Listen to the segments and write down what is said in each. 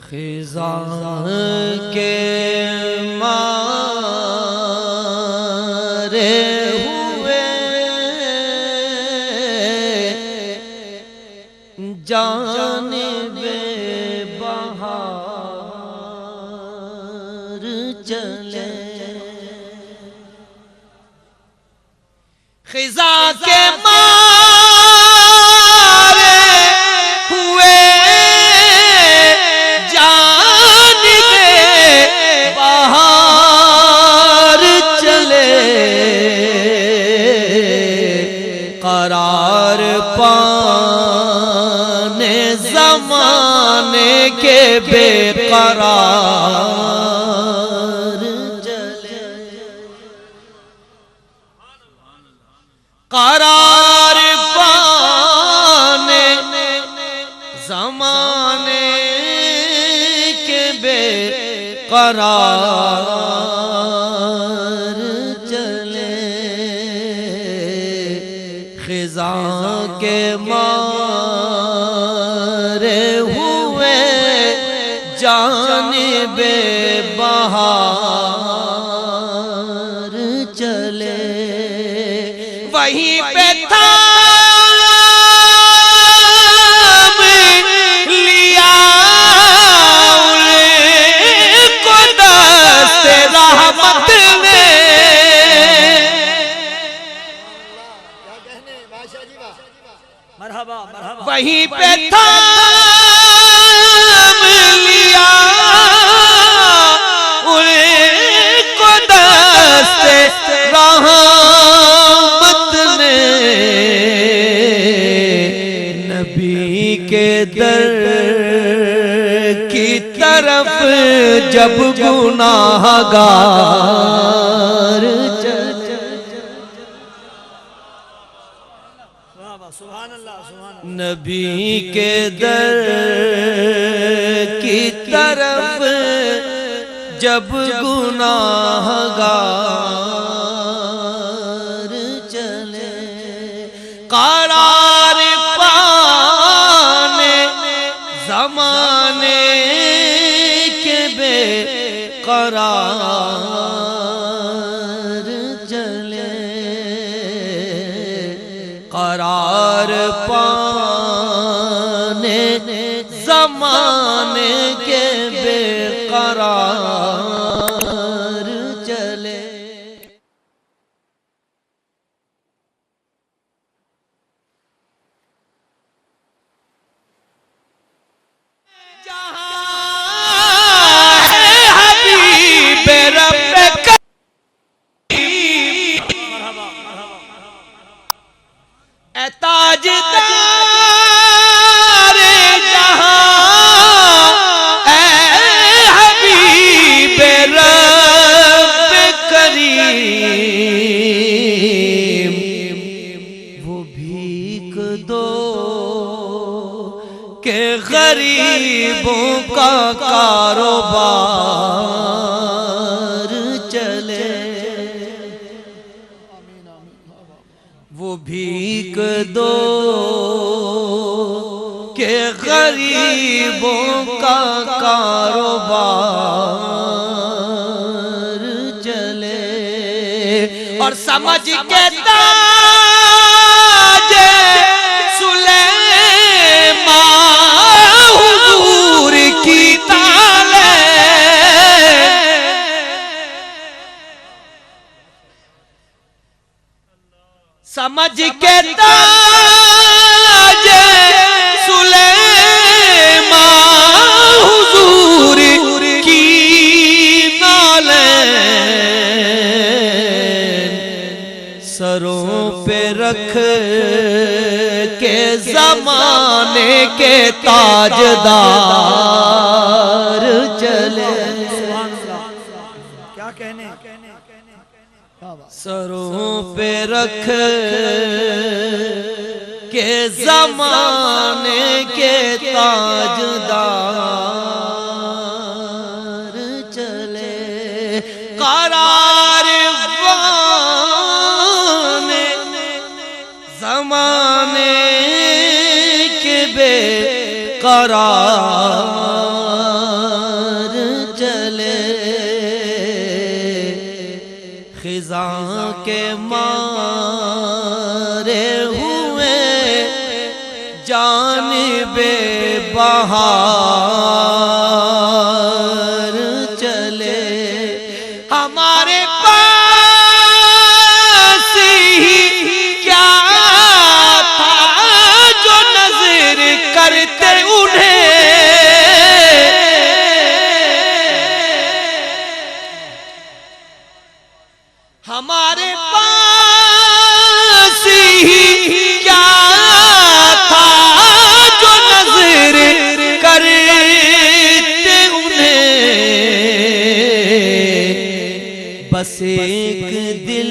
खिज़ां के मारे हुए जानिबे बहार चले। खिज़ां के मारे हुए जानिबे बहार चले। करार पाने ज़माने के बेकरार चले। करार पाने ज़माने के बेकरार चले। खिज़ां के मारे हुए जानिबे बहार चले। वहीं पे थाम लिया उनको दस्ते रहमत ने। वहीं पे थाम लिया उनको दस्ते रहमत ने। नबी के दर की तरफ जब गुनाहगार चले। नबी के दर की तरफ जब गुनाहगार चले। करार पाने ज़माने के बेकरार चले। करार पाने ज़माने के बेकरार चले। जहाँ है हबीब रब करीम ए ताजदार जहाँ ए हबीब रब करीम। वो भीख दो के गरीबों का कारोबार चले। वो भीख दो के गरीबों का कारोबार चले। और समझ के ताज सुलेमान हुजूर की ताले। समझ के ताज सुलेमान हुजूर की नालें। सरों पे रख के ज़माने के ताजदार चले। क्या कहने सरों पे रख के ज़माने के ताजदार चले। करार पाने ज़माने के बेकरार बहार चले, हमारे पास ही क्या था जो नजर करते उन्हें, हमारे पास ही क्या था जो नजर करते उन्हें, बस एक दिल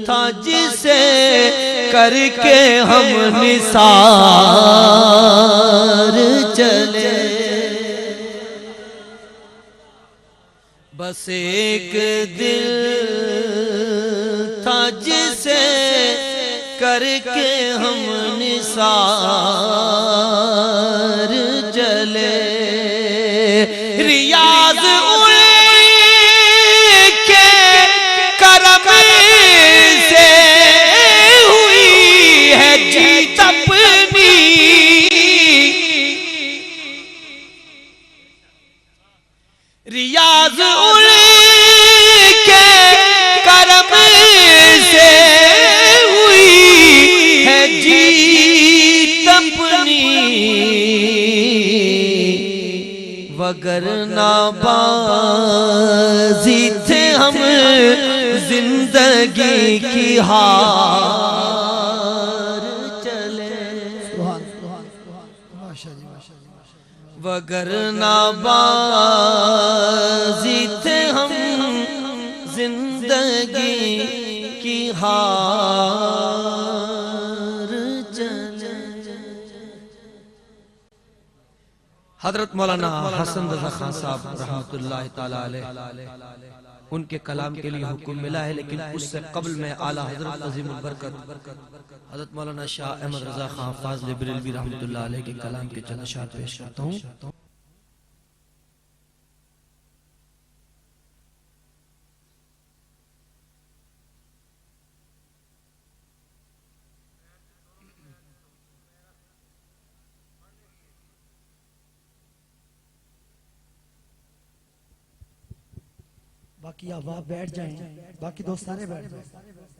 था जिसे करके हम निसार चले, बस एक दिल था जिसे करके हम निसार चले, रियाज उनके करम से हुई है जीत अपनी, रियाज उनके करम से हुई है जीत अपनी, वगरना बाजी थे हम जिंदगी की हार चले, वगरना बाजी थे हम जिंदगी की हार चले। हजरत मौलाना हसन रजा खान साहब रहमतुल्लाह ताला अलैह, उनके कलाम के लिए हुक्म मिला है, लेकिन उससे कबल में आला हजरत अजीमुल बरकत हजरत मौलाना शाह अहमद रजा खान फाज़िल बरेलवी रहमतुल्लाह अलैह के कलाम के चंद अशआर पेश करता हूँ। बाकी आप बैठ जाएं, बाकी दोस्त सारे बैठ जाएं।